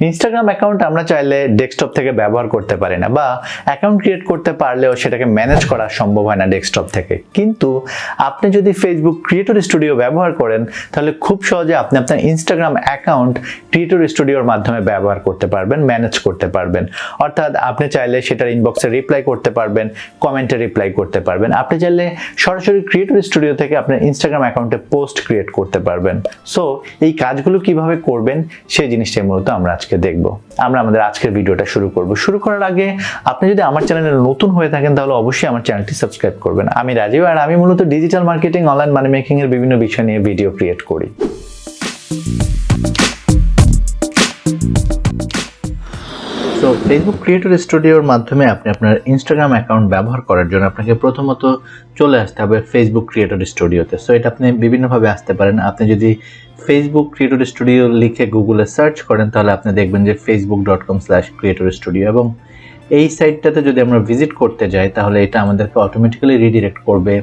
Instagram account আমরা চাইলে desktop থেকে ব্যবহার করতে পারি না, বা অ্যাকাউন্ট ক্রিয়েট করতে পারলেও সেটাকে ম্যানেজ করা সম্ভব হয় না ডেস্কটপ থেকে। কিন্তু আপনি যদি ফেসবুক ক্রিয়েটর স্টুডিও ব্যবহার করেন তাহলে খুব সহজে আপনি আপনার ইনস্টাগ্রাম অ্যাকাউন্ট ক্রিয়েটর স্টুডিওর মাধ্যমে ব্যবহার করতে পারবেন, ম্যানেজ করতে পারবেন। অর্থাৎ আপনি চাইলে সেটার ইনবক্সে রিপ্লাই করতে পারবেন, কমেন্টে রিপ্লাই করতে পারবেন। আপনি চাইলে সরাসরি ক্রিয়েটর স্টুডিও থেকে আপনার ইনস্টাগ্রাম অ্যাকাউন্টে পোস্ট ক্রিয়েট করতে পারবেন। সো এই কাজগুলো কিভাবে করবেন সেই জিনিসটাই মূলত আমরা আজকে দেখব। আমরা আমাদের আজকের ভিডিওটা শুরু করার আগে আপনি যদি আমার চ্যানেলে নতুন হয়ে থাকেন তাহলে অবশ্যই আমার চ্যানেলটি সাবস্ক্রাইব করবেন। আমি রাজীব, আর আমি মূলত digital marketing, online money making এর বিভিন্ন বিষয় নিয়ে ভিডিও ক্রিয়েট করি। তো ফেসবুক ক্রিয়েটর স্টুডিওর মাধ্যমে আপনি আপনার ইনস্টাগ্রাম অ্যাকাউন্ট ব্যবহার করার জন্য আপনাকে প্রথমত চলে আসতে হবে ফেসবুক ক্রিয়েটর স্টুডিওতে। সো এটা আপনি বিভিন্নভাবে আসতে পারেন। আপনি যদি ফেসবুক ক্রিয়েটর স্টুডিও লিখে গুগলে সার্চ করেন তাহলে আপনি দেখবেন যে facebook.com/creatorstudio, এবং এই সাইটটাতে যদি আমরা ভিজিট করতে যাই তাহলে এটা আমাদেরকে অটোমেটিক্যালি রিডিরেক্ট করবে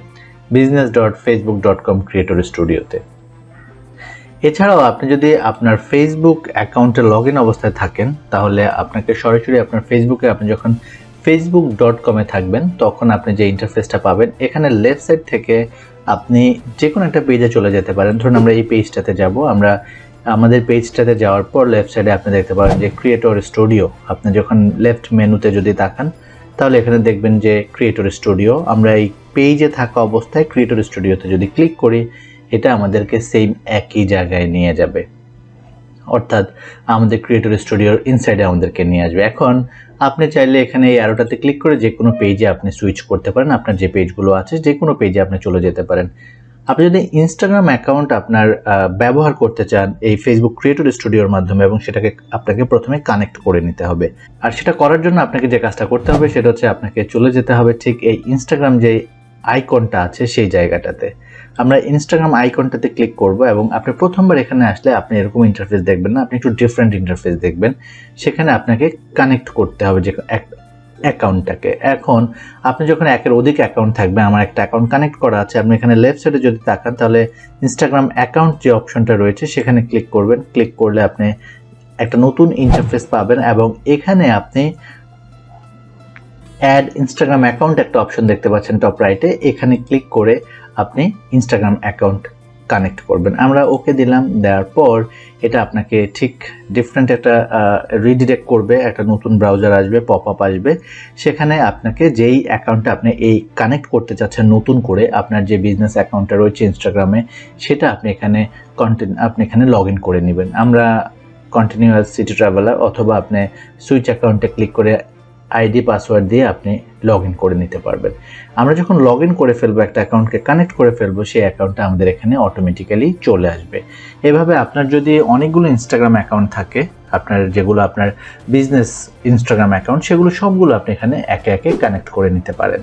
business.facebook.com/creatorstudio-তে। এছাড়াও আপনি যদি আপনার ফেসবুক অ্যাকাউন্টে লগ ইন অবস্থায় থাকেন তাহলে আপনাকে সরাসরি আপনার ফেসবুকে, আপনি যখন facebook.com-এ থাকবেন তখন আপনি যে ইন্টারফেসটা পাবেন, এখানে লেফট সাইড থেকে আপনি যে কোনো একটা পেজে চলে যেতে পারেন। ধরুন আমরা এই পেজটাতে যাব। আমরা আমাদের পেজটাতে যাওয়ার পর লেফট সাইডে আপনি দেখতে পারেন যে ক্রিয়েটর স্টুডিও। আপনি যখন লেফট মেনুতে যদি তাকান তাহলে এখানে দেখবেন যে ক্রিয়েটর স্টুডিও। আমরা এই পেজে থাকা অবস্থায় ক্রিয়েটর স্টুডিওতে যদি ক্লিক করি এটা আমাদেরকে সেম একই জায়গায় নিয়ে যাবে, অর্থাৎ আমাদের ক্রিয়েটর স্টুডিওর ইনসাইডে আমাদেরকে নিয়ে আসবে। এখন আপনি চাইলে এখানে এই অ্যারোটাতে ক্লিক করে যে কোনো পেজে আপনি সুইচ করতে পারেন। আপনার যে পেজগুলো আছে যে কোনো পেজে আপনি চলে যেতে পারেন। আপনি যদি ইনস্টাগ্রাম অ্যাকাউন্ট আপনার ব্যবহার করতে চান এই ফেসবুক ক্রিয়েটর স্টুডিওর মাধ্যমে, এবং সেটাকে আপনাকে প্রথমে কানেক্ট করে নিতে হবে। আর সেটা করার জন্য আপনাকে যে কাজটা করতে হবে সেটা হচ্ছে আপনাকে চলে যেতে হবে ঠিক এই ইনস্টাগ্রাম যে আইকনটা আছে সেই জায়গাটাতে। আমরা ইনস্টাগ্রাম আইকনটাতে ক্লিক করব, এবং আপনি প্রথমবার এখানে আসলে আপনি এরকম ইন্টারফেস দেখবেন না, আপনি একটু ডিফারেন্ট ইন্টারফেস দেখবেন। সেখানে আপনাকে কানেক্ট করতে হবে যে অ্যাকাউন্টটাকে। এখন আপনি যখন একের অধিক অ্যাকাউন্ট থাকবে, আমার একটা অ্যাকাউন্ট কানেক্ট করা আছে, আপনি এখানে লেফট সাইডে যদি তাকান তাহলে ইনস্টাগ্রাম অ্যাকাউন্ট যে অপশনটা রয়েছে সেখানে ক্লিক করবেন। ক্লিক করলে আপনি একটা নতুন ইন্টারফেস পাবেন, এবং এখানে আপনি অ্যাড ইনস্টাগ্রাম অ্যাকাউন্ট একটা অপশন দেখতে পাচ্ছেন টপ রাইটে। এখানে ক্লিক করে আপনি ইনস্টাগ্রাম অ্যাকাউন্ট কানেক্ট করবেন। আমরা ওকে দিলাম। দেওয়ার পর এটা আপনাকে ঠিক ডিফারেন্ট একটা রিডিরেক্ট করবে, একটা নতুন ব্রাউজার আসবে, পপ আপ আসবে। সেখানে আপনাকে যেই অ্যাকাউন্টটা আপনি এই কানেক্ট করতে চাচ্ছেন নতুন করে, আপনার যে বিজনেস অ্যাকাউন্টটা রয়েছে ইনস্টাগ্রামে সেটা আপনি এখানে লগ ইন করে নেবেন। আমরা কন্টিনিউয়াস সিটি ট্রাভেলার, অথবা আপনি সুইচ অ্যাকাউন্টে ক্লিক করে আইডি পাসওয়ার্ড দিয়ে আপনি লগ ইন করে নিতে পারবেন। আমরা যখন লগ ইন করে ফেলবো, একটা অ্যাকাউন্টকে কানেক্ট করে ফেলবো, সেই অ্যাকাউন্টটা আমাদের এখানে অটোমেটিক্যালি চলে আসবে। এভাবে আপনার যদি অনেকগুলো ইনস্টাগ্রাম অ্যাকাউন্ট থাকে, আপনার যেগুলো আপনার বিজনেস ইনস্টাগ্রাম অ্যাকাউন্ট, সেগুলো সবগুলো আপনি এখানে একে একে কানেক্ট করে নিতে পারেন।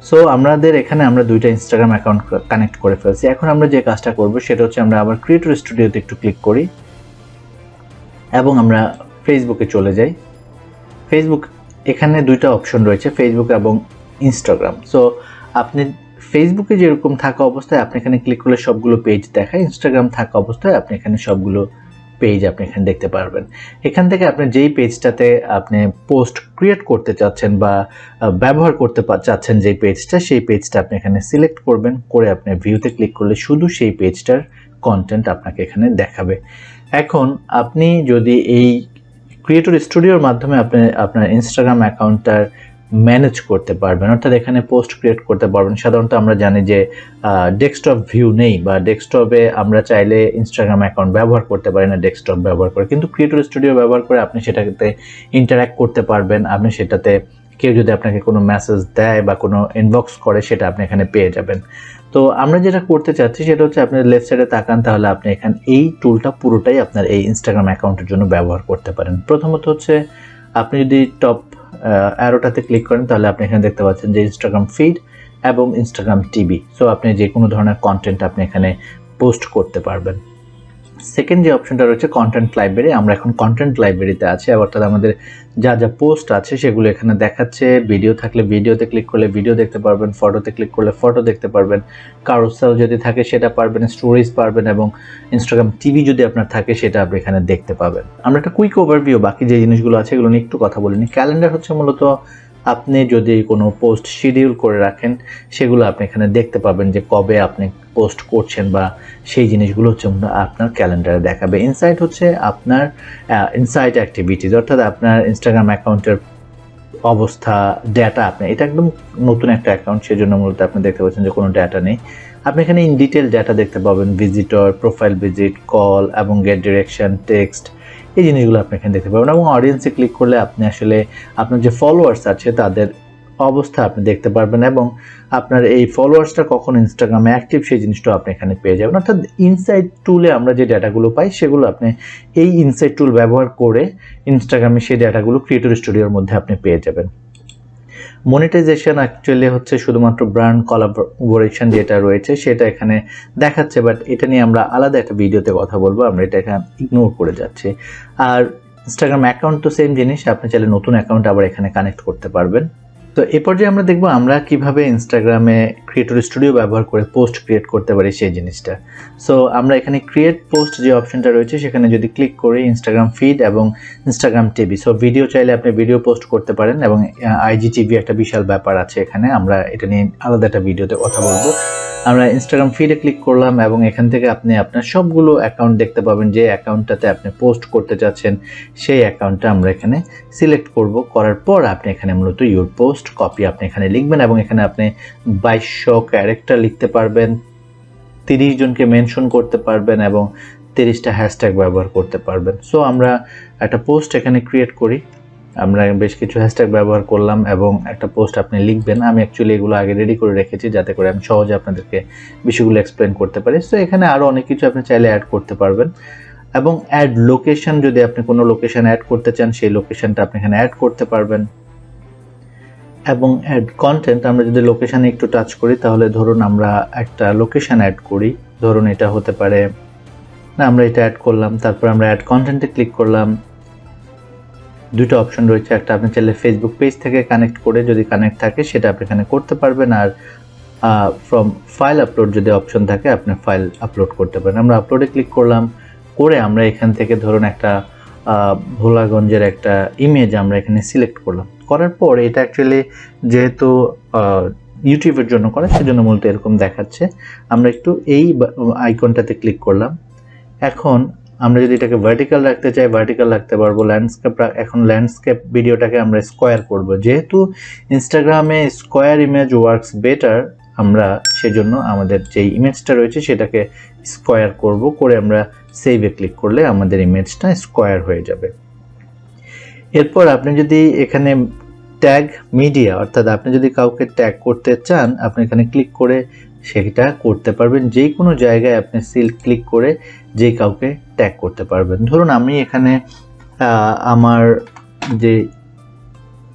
সো আমাদের এখানে আমরা দুইটা ইনস্টাগ্রাম অ্যাকাউন্ট কানেক্ট করে ফেলছি। এখন আমরা যে কাজটা করব সেটা হচ্ছে আমরা আবার ক্রিয়েটর স্টুডিওতে একটু ক্লিক করি, এবং আমরা ফেসবুকে চলে যাই। ফেসবুক, এখানে দুইটা অপশন রয়েছে, ফেসবুক এবং ইনস্টাগ্রাম। সো আপনি ফেসবুকে যেরকম থাকা অবস্থায় আপনি এখানে ক্লিক করলে সবগুলো পেজ দেখায়, ইনস্টাগ্রাম থাকা অবস্থায় আপনি এখানে সবগুলো পেজ আপনি এখানে দেখতে পারবেন। এখান থেকে আপনি যেই পেজটাতে আপনি পোস্ট ক্রিয়েট করতে চাচ্ছেন বা ব্যবহার করতে চাচ্ছেন যে পেজটা, সেই পেজটা আপনি এখানে সিলেক্ট করবেন। করে আপনি ভিউতে ক্লিক করলে শুধু সেই পেজটার কন্টেন্ট আপনাকে এখানে দেখাবে। এখন আপনি যদি এই ক্রিয়েটর স্টুডিওর মাধ্যমে আপনি আপনার ইনস্টাগ্রাম অ্যাকাউন্টটার ম্যানেজ করতে পারবেন, অর্থাৎ এখানে পোস্ট ক্রিয়েট করতে পারবেন। সাধারণত আমরা জানি যে ডেস্কটপ ভিউ নেই, বা ডেস্কটপে আমরা চাইলে ইনস্টাগ্রাম অ্যাকাউন্ট ব্যবহার করতে পারি না ডেস্কটপ ব্যবহার করে, কিন্তু ক্রিয়েটর স্টুডিও ব্যবহার করে আপনি সেটাতে ইন্টারঅ্যাক্ট করতে পারবেন। আপনি সেটাতে কেউ যদি আপনাকে কোনো মেসেজ দেয় বা কোনো ইনবক্স করে সেটা আপনি এখানে পেয়ে যাবেন। তো আমরা যেটা করতে চাচ্ছি সেটা হচ্ছে আপনি লেফট সাইডে তাকান তাহলে আপনি এখানে এই টুলটা পুরোটাই আপনার এই ইনস্টাগ্রাম অ্যাকাউন্টের জন্য ব্যবহার করতে পারেন। প্রথমত হচ্ছে আপনি যদি টপ অ্যারোটাতে ক্লিক করেন তাহলে আপনি এখানে দেখতে পাচ্ছেন যে ইনস্টাগ্রাম ফিড এবং ইনস্টাগ্রাম টিভি। সো আপনি যে কোনো ধরনের কন্টেন্ট আপনি এখানে পোস্ট করতে পারবেন। সেকেন্ড যে অপশনটা রয়েছে কন্টেন্ট লাইব্রেরি, আমরা এখন কন্টেন্ট লাইব্রেরিতে আছি, অর্থাৎ আমাদের যা যা পোস্ট আছে সেগুলো এখানে দেখাচ্ছে। ভিডিও থাকলে ভিডিওতে ক্লিক করলে ভিডিও দেখতে পারবেন, ফটোতে ক্লিক করলে ফটো দেখতে পারবেন, কারুসেল যদি থাকে সেটা পারবেন, স্টোরিজ পারবেন, এবং ইনস্টাগ্রাম টিভি যদি আপনার থাকে সেটা আপনি এখানে দেখতে পাবেন। আমরা একটা কুইক ওভারভিউ বাকি যে জিনিসগুলো আছে এগুলো নিয়ে একটু কথা বলিনি। ক্যালেন্ডার হচ্ছে মূলত আপনি যদি কোনো পোস্ট শিডিউল করে রাখেন সেগুলো আপনি এখানে দেখতে পাবেন যে কবে আপনি পোস্ট করছেন, বা সেই জিনিসগুলো হচ্ছে আপনার ক্যালেন্ডারে দেখাবে। ইনসাইট হচ্ছে আপনার ইনসাইট অ্যাক্টিভিটিজ, অর্থাৎ আপনার ইনস্টাগ্রাম অ্যাকাউন্টের অবস্থা, ডেটা। আপনি এটা একদম নতুন একটা অ্যাকাউন্ট, সেজন্য মূলত আপনি দেখতে পাচ্ছেন যে কোনো ডেটা নেই। আপনি এখানে ইন ডিটেল ডেটা দেখতে পাবেন, ভিজিটর, প্রোফাইল ভিজিট, কল এবং গেট ডিরেকশন, টেক্সট, এই জিনিসগুলো আপনি এখানে দেখতে পাবেন। এবং অডিয়েন্সে ক্লিক করলে আপনি আসলে আপনার যে ফলোয়ার্স আছে তাদের অবস্থা আপনি দেখতে পারবেন, এবং আপনার এই ফলোয়ার্সটা কখন ইনস্টাগ্রামে অ্যাক্টিভ সেই জিনিসটাও আপনি এখানে পেয়ে যাবেন। অর্থাৎ ইনসাইট টুলে আমরা যে ডাটাগুলো পাই সেগুলো আপনি এই ইনসাইট টুল ব্যবহার করে ইনস্টাগ্রামে সেই ডাটাগুলো ক্রিয়েটর স্টুডিওর মধ্যে আপনি পেয়ে যাবেন। মনিটাইজেশন অ্যাকচুয়ালি হচ্ছে শুধুমাত্র ব্র্যান্ড কোলাবোরেশন যেটা রয়েছে সেটা এখানে দেখাচ্ছে, বাট এটা নিয়ে আমরা আলাদা একটা ভিডিওতে কথা বলবো, আমরা এটা এখানে ইগনোর করে যাচ্ছি। আর ইনস্টাগ্রাম অ্যাকাউন্ট তো সেম জিনিস, আপনি চাইলে নতুন অ্যাকাউন্ট আবার এখানে কানেক্ট করতে পারবেন। তো এ পর্যায়ে আমরা দেখবো আমরা কিভাবে ইনস্টাগ্রামে ক্রিয়েটর স্টুডিও ব্যবহার করে পোস্ট ক্রিয়েট করতে পারি সেই জিনিসটা। সো আমরা এখানে ক্রিয়েট পোস্ট যে অপশনটা রয়েছে সেখানে যদি ক্লিক করি, ইনস্টাগ্রাম ফিড এবং ইনস্টাগ্রাম টিভি, সো ভিডিও চাইলে আপনি ভিডিও পোস্ট করতে পারেন, এবং আইজিটিভি একটা বিশাল ব্যাপার আছে এখানে, আমরা এটা নিয়ে আলাদা একটা ভিডিওতে কথা বলবো। আমরা ইনস্টাগ্রাম ফিডে ক্লিক করলাম এবং এখান থেকে আপনি আপনার সবগুলো অ্যাকাউন্ট দেখতে পাবেন, যে অ্যাকাউন্টটাতে আপনি পোস্ট করতে চাচ্ছেন সেই অ্যাকাউন্টটা আমরা এখানে সিলেক্ট করব। করার পর আপনি এখানে মূলত ইউর পোস্ট কপি আপনি এখানে লিখবেন, এবং এখানে আপনি 2200 ক্যারেক্টার লিখতে পারবেন, 30 জনকে মেনশন করতে পারবেন, এবং 30টা হ্যাশট্যাগ ব্যবহার করতে পারবেন। সো আমরা একটা পোস্ট এখানে ক্রিয়েট করি, আমরা বেশ কিছু হ্যাশট্যাগ ব্যবহার করলাম এবং একটা পোস্ট আপনি লিখবেন। আমি অ্যাকচুয়ালি এগুলো আগে রেডি করে রেখেছি যাতে করে আমি সহজে আপনাদেরকে বিষয়গুলো এক্সপ্লেন করতে পারি। সো এখানে আরও অনেক কিছু আপনি চাইলে অ্যাড করতে পারবেন, এবং অ্যাড লোকেশন, যদি আপনি কোনো লোকেশন অ্যাড করতে চান সেই লোকেশনটা আপনি এখানে অ্যাড করতে পারবেন। এবং অ্যাড কন্টেন্ট, আমরা যদি লোকেশানে একটু টাচ করি তাহলে ধরুন আমরা একটা লোকেশান অ্যাড করি, ধরুন এটা হতে পারে, না আমরা এটা অ্যাড করলাম, তারপর আমরা অ্যাড কন্টেন্টে ক্লিক করলাম। দুটো অপশন রয়েছে, একটা আপনি চাইলে ফেসবুক পেজ থেকে কানেক্ট করে, যদি কানেক্ট থাকে সেটা আপনি এখানে করতে পারবেন, আর ফ্রম ফাইল আপলোড যদি অপশন থাকে আপনি ফাইল আপলোড করতে পারেন। আমরা আপলোডে ক্লিক করলাম, করে আমরা এখান থেকে ধরুন একটা ভোলাগঞ্জের একটা ইমেজ আমরা এখানে সিলেক্ট করলাম। করার পর এটা অ্যাকচুয়ালি যেহেতু ইউটিউবের জন্য করা সেজন্য মূলত এরকম দেখাচ্ছে। আমরা একটু এই আইকনটাতে ক্লিক করলাম। এখন আমরা যদি এটাকে ভার্টিক্যাল রাখতে চাই ভার্টিক্যাল রাখতে পারবো। ল্যান্ডস্কেপ, এখন ল্যান্ডস্কেপ ভিডিওটাকে আমরা স্কোয়ার করব, যেহেতু ইনস্টাগ্রামে স্কোয়ার ইমেজ ওয়ার্কস বেটার, আমরা সেজন্য আমাদের যে ইমেজটা রয়েছে সেটাকে স্কোয়ার করব, করে আমরা সেভে ক্লিক করলে আমাদের ইমেজটা স্কোয়ার হয়ে যাবে। এরপর আপনি যদি এখানে ট্যাগ মিডিয়া, অর্থাৎ আপনি যদি কাউকে ট্যাগ করতে চান আপনি এখানে ক্লিক করে সেটা করতে পারবেন, যে কোনো জায়গায় আপনি ক্লিক করে যে কাউকে ট্যাগ করতে পারবেন। ধরুন আমি এখানে আমার যে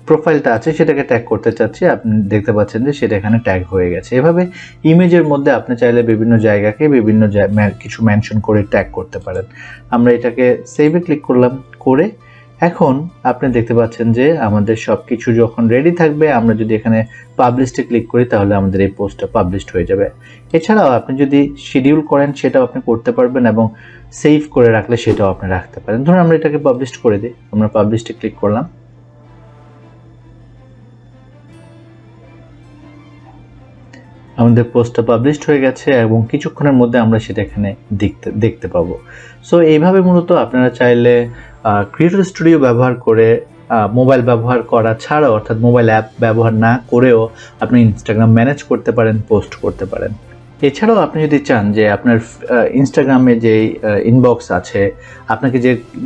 প্রোফাইলটা আছে সেটাকে ট্যাগ করতে চাচ্ছি, আপনি দেখতে পাচ্ছেন যে সেটা এখানে ট্যাগ হয়ে গেছে। এভাবে ইমেজের মধ্যে আপনি চাইলে বিভিন্ন জায়গাকে বিভিন্ন কিছু মেনশন করে ট্যাগ করতে পারেন। আমরা এটাকে সেভে ক্লিক করলাম, করে এখন আপনি দেখতে পাচ্ছেন যে আমাদের সব কিছু যখন রেডি থাকবে, আমরা যদি এখানে পাবলিশে ক্লিক করি তাহলে আমাদের এই পোস্টটা পাবলিশড হয়ে যাবে। এছাড়াও আপনি যদি শিডিউল করেন সেটাও আপনি করতে পারবেন, এবং সেভ করে রাখলে সেটাও আপনি রাখতে পারেন। ধরুন আমরা এটাকে পাবলিশ করে দিই, আমরা পাবলিশে ক্লিক করলাম, আমাদের পোস্টটা পাবলিশড হয়ে গেছে এবং কিছুক্ষণের মধ্যে আমরা সেটা এখানে দেখতে পাবো। সো এইভাবে মূলত আপনারা চাইলে ক্রিয়েটর স্টুডিও ব্যবহার করে মোবাইল ব্যবহার করা ছাড়াও, অর্থাৎ মোবাইল অ্যাপ ব্যবহার না করেও আপনি ইনস্টাগ্রাম ম্যানেজ করতে পারেন, পোস্ট করতে পারেন। এছাড়াও আপনি যদি চান যে আপনার ইনস্টাগ্রামে যে ইনবক্স আছে, আপনাকে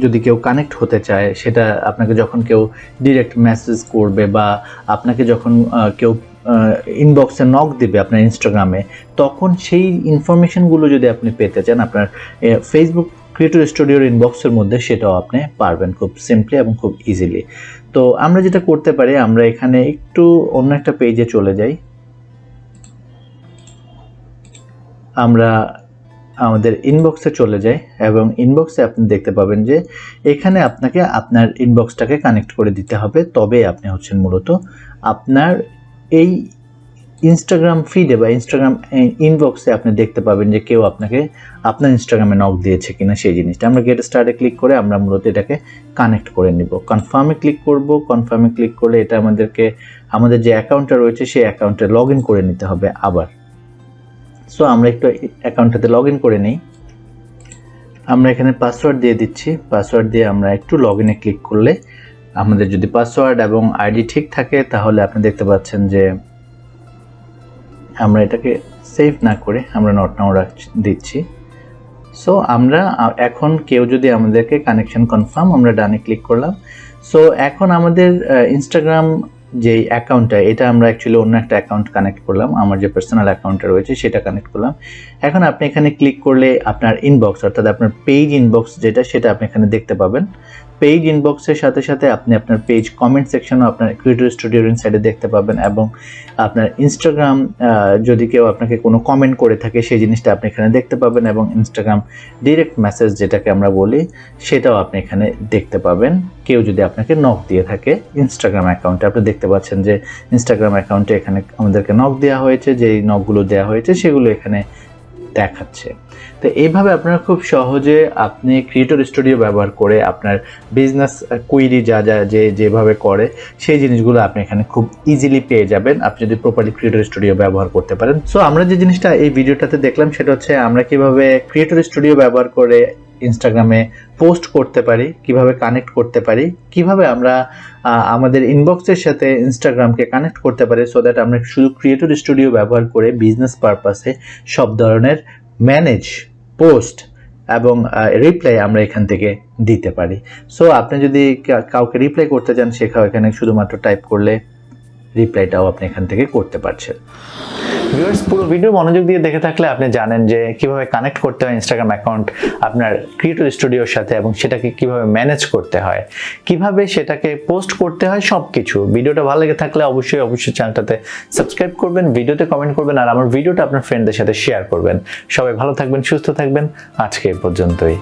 যদি কেউ কানেক্ট হতে চায়, সেটা আপনাকে যখন কেউ ডিরেক্ট মেসেজ করবে বা আপনাকে যখন কেউ ইনবক্সে নক দিবে আপনার ইনস্টাগ্রামে, তখন সেই ইনফরমেশনগুলো যদি আপনি পেতে চান আপনার ফেসবুক ক্রিয়েটর স্টুডিওর ইনবক্সের মধ্যে, সেটাও আপনি পারবেন খুব সিম্পলি এবং খুব ইজিলি। তো আমরা যেটা করতে পারি, আমরা এখানে একটু অন্য একটা পেজে চলে যাই, আমরা আমাদের ইনবক্সে চলে যাই এবং ইনবক্সে আপনি দেখতে পাবেন যে এখানে আপনাকে আপনার ইনবক্সটাকে কানেক্ট করে দিতে হবে, তবে আপনি হচ্ছেন মূলত আপনার এই ইনস্টাগ্রাম ফিডে বা ইনস্টাগ্রাম ইনবক্সে আপনি দেখতে পাবেন যে কেউ আপনাকে আপনার ইনস্টাগ্রামে নক দিয়েছে কিনা সেই জিনিসটা। আমরা গেট স্টার্টে ক্লিক করে আমরা মূলত এটাকে কানেক্ট করে নিব। কনফার্মে ক্লিক করব। কনফার্মে ক্লিক করলে এটা আমাদেরকে আমাদের যে অ্যাকাউন্টটা রয়েছে সেই অ্যাকাউন্টে লগ ইন করে নিতে হবে আবার। সো আমরা একটু অ্যাকাউন্টটাতে লগ ইন করে নিই। আমরা এখানে পাসওয়ার্ড দিয়ে দিচ্ছি। পাসওয়ার্ড দিয়ে আমরা একটু লগ ইনে ক্লিক করলে আমাদের যদি পাসওয়ার্ড এবং আইডি ঠিক থাকে তাহলে আপনি দেখতে পাচ্ছেন যে আমরা এটাকে সেভ না করে আমরা নট নাও দিচ্ছি। সো আমরা এখন কেউ যদি আমাদেরকে কানেকশন কনফার্ম, আমরা ডানে ক্লিক করলাম। সো এখন আমাদের ইনস্টাগ্রাম যে অ্যাকাউন্টটা, এটা আমরা অ্যাকচুয়ালি অন্য একটা অ্যাকাউন্ট কানেক্ট করলাম, আমার যে পার্সোনাল অ্যাকাউন্টটা রয়েছে সেটা কানেক্ট করলাম। এখন আপনি এখানে ক্লিক করলে আপনার ইনবক্স অর্থাৎ আপনার পেজ ইনবক্স যেটা, সেটা আপনি এখানে দেখতে পাবেন। পেজ ইনবক্সের সাথে সাথে আপনি আপনার পেজ কমেন্ট সেকশনও আপনার ক্রিয়েটর স্টুডিওর ইনসাইডে দেখতে পাবেন এবং আপনার ইনস্টাগ্রাম যদি কেউ আপনাকে কোনো কমেন্ট করে থাকে সেই জিনিসটা আপনি এখানে দেখতে পাবেন এবং ইনস্টাগ্রাম ডিরেক্ট মেসেজ যেটাকে আমরা বলি সেটাও আপনি এখানে দেখতে পাবেন। কেউ যদি আপনাকে নক দিয়ে থাকে ইনস্টাগ্রাম অ্যাকাউন্টে, আপনি দেখতে পাচ্ছেন যে ইনস্টাগ্রাম অ্যাকাউন্টে এখানে আমাদেরকে নক দেওয়া হয়েছে, যেই নকগুলো দেওয়া হয়েছে সেগুলো এখানে দেখাচ্ছে। তো এইভাবে আপনারা খুব সহজে আপনি ক্রিয়েটর স্টুডিও ব্যবহার করে আপনার বিজনেস কুইরি যেভাবে করে সেই জিনিসগুলো আপনি এখানে খুব ইজিলি পেয়ে যাবেন আপনি যদি প্রপারলি ক্রিয়েটর স্টুডিও ব্যবহার করতে পারেন। সো আমরা যে জিনিসটা এই ভিডিওটাতে দেখলাম সেটা হচ্ছে আমরা কিভাবে ক্রিয়েটর স্টুডিও ব্যবহার করে ইনস্টাগ্রামে পোস্ট করতে পারি, কিভাবে কানেক্ট করতে পারি, কিভাবে আমরা আমাদের ইনবক্সের সাথে ইনস্টাগ্রামকে কানেক্ট করতে পারি, সো দ্যাট আমরা শুধু ক্রিয়েটর স্টুডিও ব্যবহার করে বিজনেস পারপাসে সব ধরনের ম্যানেজ, পোস্ট এবং রিপ্লাই আমরা এখান থেকে দিতে পারি। সো আপনি যদি কাউকে রিপ্লাই করতে চান সেখানে এখানে শুধুমাত্র টাইপ করলে রিপ্লাইটাও আপনি এখান থেকে করতে পারছেন। ভিউয়ার্স, পুরো ভিডিও মনোযোগ দিয়ে দেখে থাকলে আপনি জানেন যে কিভাবে কানেক্ট করতে হয় ইনস্টাগ্রাম অ্যাকাউন্ট আপনার ক্রিয়েটর স্টুডিওর সাথে এবং সেটাকে কিভাবে ম্যানেজ করতে হয়, কিভাবে সেটাকে পোস্ট করতে হয়, সব কিছু। ভিডিওটা ভালো লেগে থাকলে অবশ্যই চ্যানেলটাতে সাবস্ক্রাইব করবেন, ভিডিওতে কমেন্ট করবেন আর আমার ভিডিওটা আপনার ফ্রেন্ডদের সাথে শেয়ার করবেন। সবাই ভালো থাকবেন, সুস্থ থাকবেন। আজকে এই পর্যন্তই।